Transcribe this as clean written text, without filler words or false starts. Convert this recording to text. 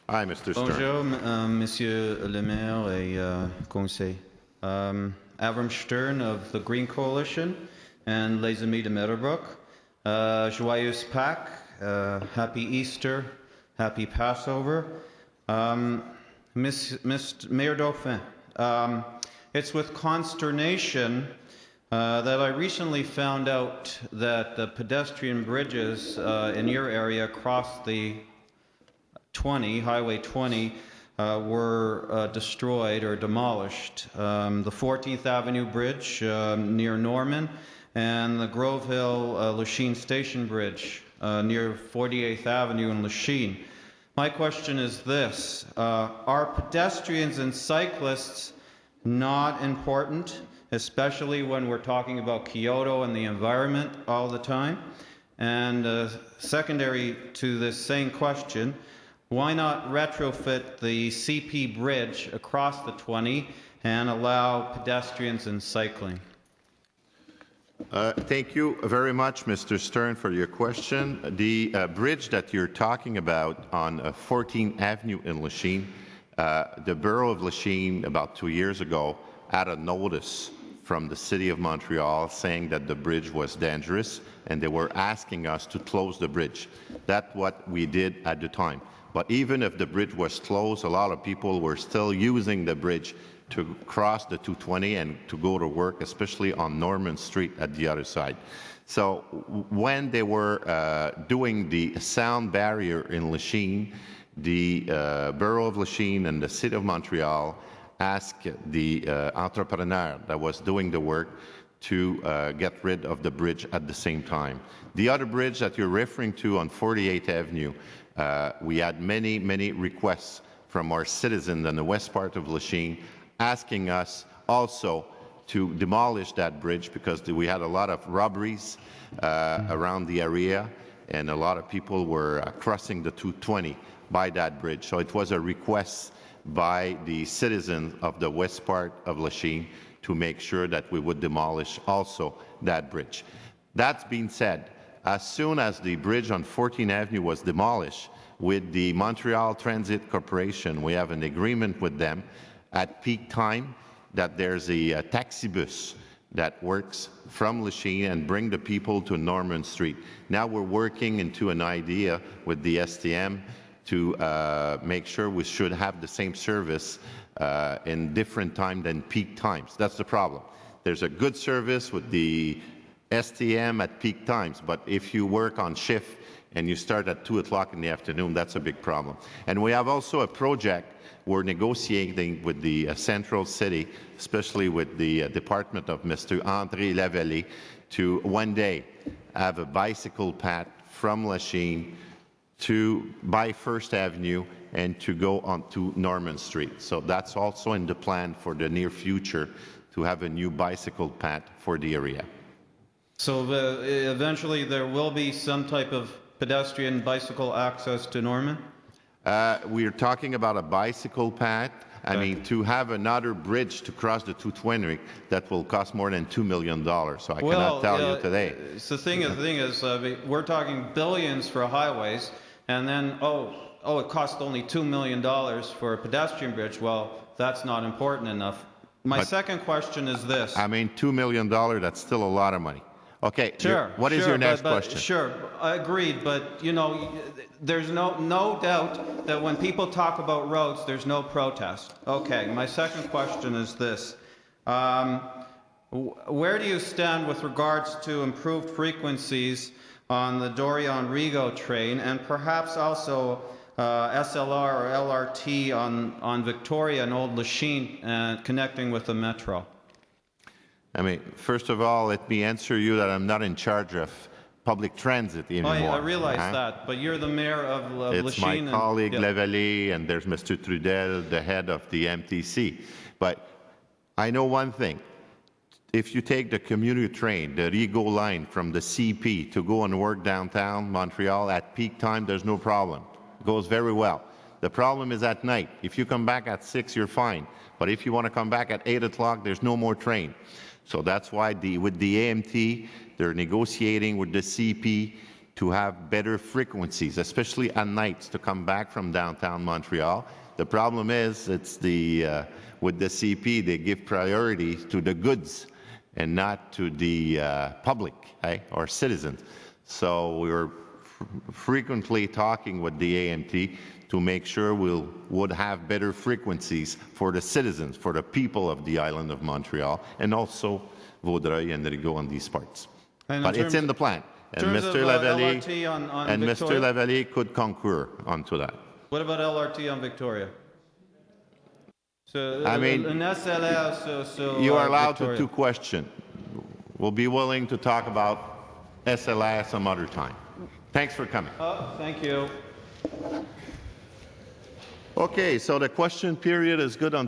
Hi, Mr. Shtern. Bonjour, Monsieur le Maire et Conseil. Avrom Shtern of the Green Coalition and Les Amis de Meadowbrook. Joyeuse Pâques, Happy Easter, Happy Passover. Mayor Dauphin, it's with consternation that I recently found out that the pedestrian bridges in your area across the Highway 20, were destroyed or demolished. The 14th Avenue Bridge near Norman and the Grove Hill Lachine Station Bridge near 48th Avenue in Lachine. My question is this: are pedestrians and cyclists not important, especially when we're talking about Kyoto and the environment all the time? And secondary to this same question, why not retrofit the CP bridge across the 20 and allow pedestrians and cycling? Thank you very much, Mr. Shtern, for your question. The bridge that you're talking about on 14th Avenue in Lachine, the borough of Lachine about 2 years ago had a notice from the City of Montreal saying that the bridge was dangerous and they were asking us to close the bridge. That's what we did at the time. But even if the bridge was closed, a lot of people were still using the bridge to cross the 220 and to go to work, especially on Norman Street at the other side. So when they were doing the sound barrier in Lachine, the borough of Lachine and the City of Montreal asked the entrepreneur that was doing the work to get rid of the bridge at the same time. The other bridge that you're referring to on 48th Avenue, we had many requests from our citizens in the west part of Lachine asking us also to demolish that bridge because we had a lot of robberies around the area and a lot of people were crossing the 220 by that bridge. So it was a request by the citizens of the west part of Lachine to make sure that we would demolish also that bridge. That's being said, as soon as the bridge on 14th Avenue was demolished, with the Montreal Transit Corporation, we have an agreement with them at peak time that there's a taxi bus that works from Lachine and bring the people to Norman Street. Now we're working into an idea with the STM to make sure we should have the same service in different time than peak times. That's the problem. There's a good service with the STM at peak times, but if you work on shift and you start at 2 o'clock in the afternoon, that's a big problem. And we have also a project we're negotiating with the central city, especially with the department of Mr. André Lavallée, to one day have a bicycle path from Lachine by First Avenue and to go on to Norman Street. So that's also in the plan for the near future to have a new bicycle path for the area. So eventually there will be some type of pedestrian bicycle access to Norman? We're talking about a bicycle path. I mean, to have another bridge to cross the 220, that will cost more than $2 million. So I cannot tell you today. So the thing is, we're talking billions for highways, and then, it costs only $2 million for a pedestrian bridge. Well, that's not important enough. My second question is this. I mean, $2 million, that's still a lot of money. Okay, sure. What is your next question? Sure, I agreed, but there's no doubt that when people talk about roads, there's no protest. Okay, my second question is this. Where do you stand with regards to improved frequencies on the Dorion-Rigaud train and perhaps also SLR or LRT on Victoria and Old Lachine connecting with the metro? I mean, first of all, let me answer you that I'm not in charge of public transit anymore. I realize that, but you're the mayor of Lachine. It's my colleague Lavallée, and there's Mr. Trudel, the head of the MTC. But I know one thing. If you take the commuter train, the Rigaud line from the CP to go and work downtown Montreal at peak time, there's no problem. It goes very well. The problem is at night. If you come back at 6, you're fine. But if you want to come back at 8 o'clock, there's no more train. So that's why with the AMT, they're negotiating with the CP to have better frequencies, especially at nights, to come back from downtown Montreal. The problem is, it's with the CP, they give priority to the goods and not to the public, or citizens. So we're frequently talking with the AMT to make sure we would have better frequencies for the citizens, for the people of the island of Montreal, and also Vaudreuil and Rigaud on these parts. But it's in the plan. And Mr. Lavallée could concur onto that. What about LRT on Victoria? So, I mean, an SLR, you are allowed Victoria. to question. We'll be willing to talk about SLR some other time. Thanks for coming. Oh, thank you. Okay, so the question period is good on